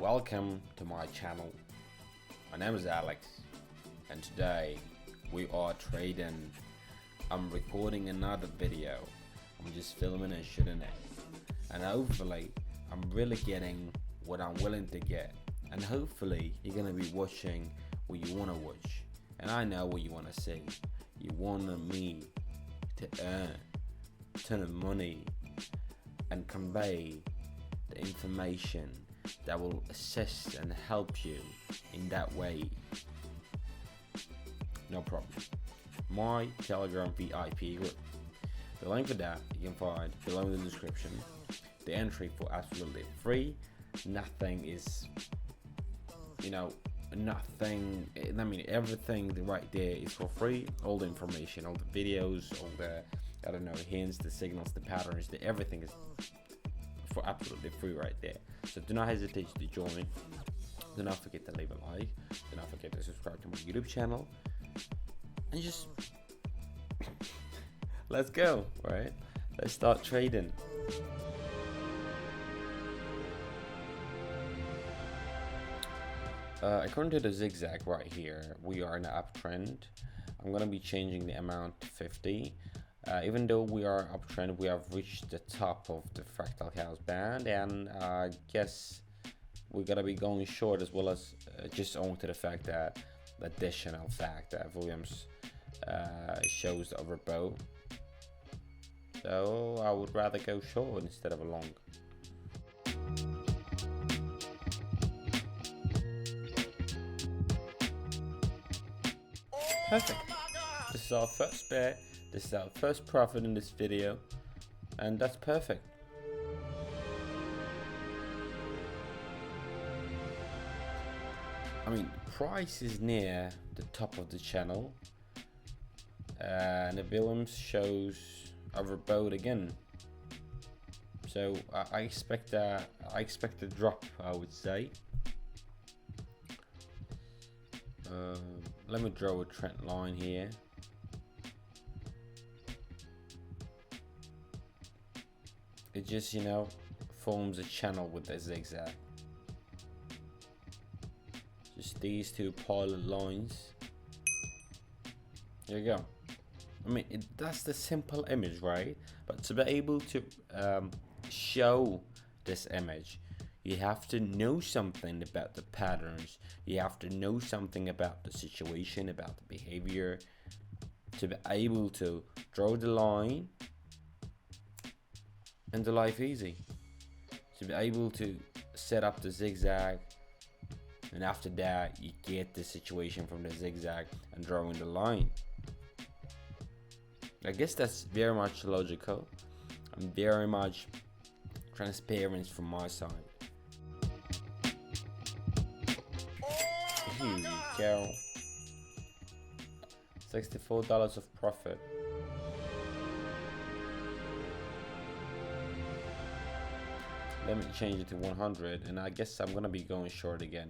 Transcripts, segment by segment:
Welcome to my channel. My name is Alex, and today we are trading. I'm recording another video. I'm just filming and shooting it, and hopefully I'm really getting what I'm willing to get, and hopefully you're gonna be watching what you want to watch, and I know what you want to see. You want me to earn a ton of money and convey the information that will assist and help you in that way. No problem. My Telegram VIP group, the link for that you can find below in the description. The entry for absolutely free. Nothing is, nothing. I mean, everything right there is for free. All the information, all the videos, all the hints, the signals, the patterns, everything is for absolutely free right there. So do not hesitate to join. Do not forget to leave a like. Do not forget to subscribe to my YouTube channel. And just let's go, right? Let's start trading. According to the Zigzag right here, we are in an uptrend. I'm gonna be changing the amount to 50. Even though we are uptrend, we have reached the top of the Fractal house band, and I guess we're gonna be going short, as well as just owing to the fact that the additional fact that Williams shows the overbought. So I would rather go short instead of a long. Perfect. This is our first bet. This is our first profit in this video, and that's perfect. I mean, price is near the top of the channel, and the Williams shows overbought again. So I expect a drop, I would say. Let me draw a trend line here. It just, forms a channel with the zigzag. Just these two pilot lines. There you go. I mean, that's the simple image, right? But to be able to show this image, you have to know something about the patterns. You have to know something about the situation, about the behavior, to be able to draw the line and the life easy. To be able to set up the zigzag, and after that you get the situation from the zigzag and drawing the line. I guess that's very much logical and very much transparent from my side. Here you go. $64 of profit. Let me change it to 100, and I guess I'm gonna be going short again.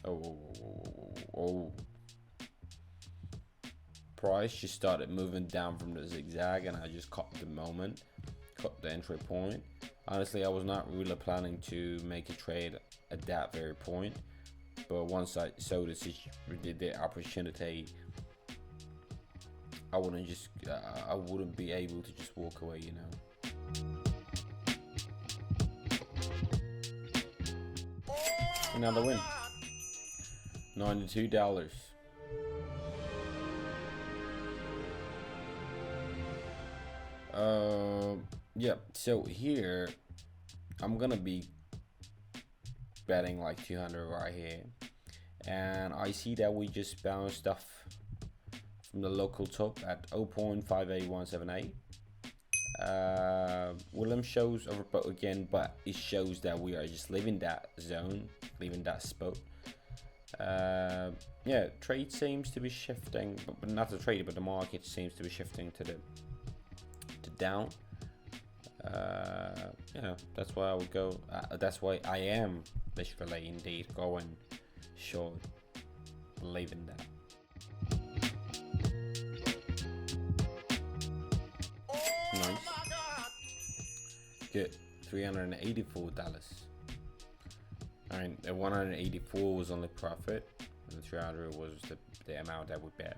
Oh. Price just started moving down from the zigzag, and I just caught the moment, caught the entry point. Honestly, I was not really planning to make a trade at that very point, but once I saw the opportunity, I wouldn't be able to just walk away, Another win. $92. Yeah, so here I'm gonna be betting like 200 right here, and I see that we just bounced off from the local top at 0.58178. Williams shows overbought again, but it shows that we are just leaving that zone, leaving that spot. Yeah, trade seems to be shifting, but not the trade, but the market seems to be shifting to down. Yeah, that's why I would go. That's why I am literally indeed going short, believing that. Nice. Good. $384. I mean, the 184 was only profit, and the 300 was the amount that we bet.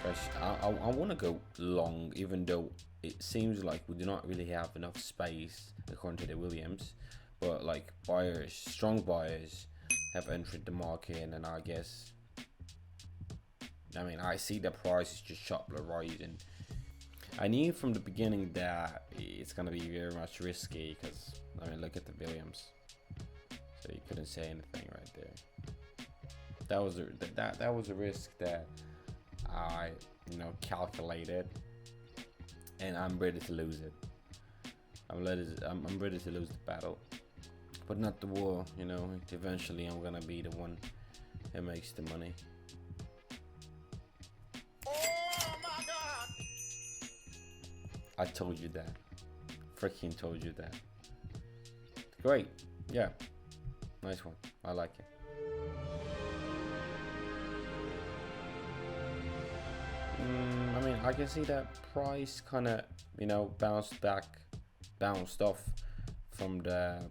Guys, I want to go long, even though it seems like we do not really have enough space according to the Williams, but like buyers, strong buyers, have entered the market, and I guess, I mean, I see the price is just sharply rising. I knew from the beginning that it's gonna be very much risky, because I mean, look at the Williams, so you couldn't say anything right there. That was a risk that I calculated, and I'm ready to lose it. I'm ready to lose the battle, but not the war. Eventually I'm gonna be the one that makes the money. Oh my God! I told you that. Freaking told you that. Great. Yeah. Nice one. I like it. I mean, I can see that price kind of, bounced off from the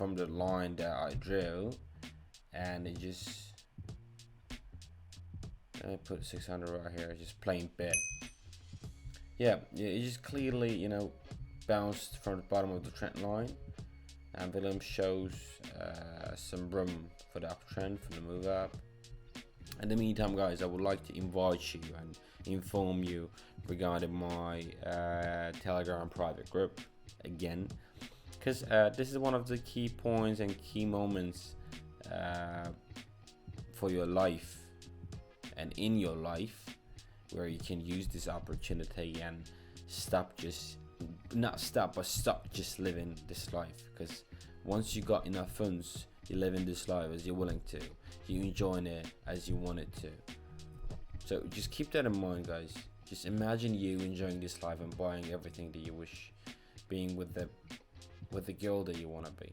line that I drew, and it just, let me put 600 right here, just plain bit. Yeah, it just clearly, bounced from the bottom of the trend line, and Williams shows some room for the uptrend, for the move up. In the meantime, guys, I would like to invite you and inform you regarding my Telegram private group again, because this is one of the key points and key moments for your life and in your life, where you can use this opportunity and stop just living this life. Because once you got enough funds, you live in this life as you're willing to, you enjoying it as you want it to. So just keep that in mind, guys. Just imagine you enjoying this life and buying everything that you wish, being with the girl that you want to be.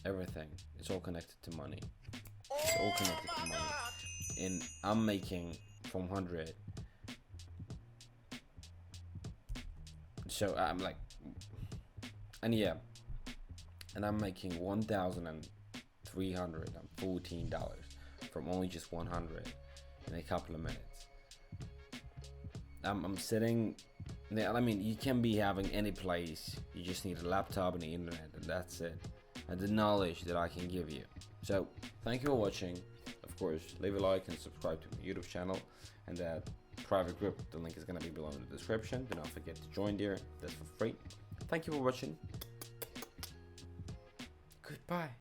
Everything, it's all connected to money. It's all connected to money. And I'm making from 100, so I'm like, and yeah, and I'm making $1,314 from only just 100 in a couple of minutes. I'm sitting there. I mean, you can be having any place, you just need a laptop and the internet, and that's it, and the knowledge that I can give you. So thank you for watching. Of course, leave a like and subscribe to my YouTube channel, and that private group, the link is going to be below in the description. Do not forget to join there. That's for free. Thank you for watching. Goodbye.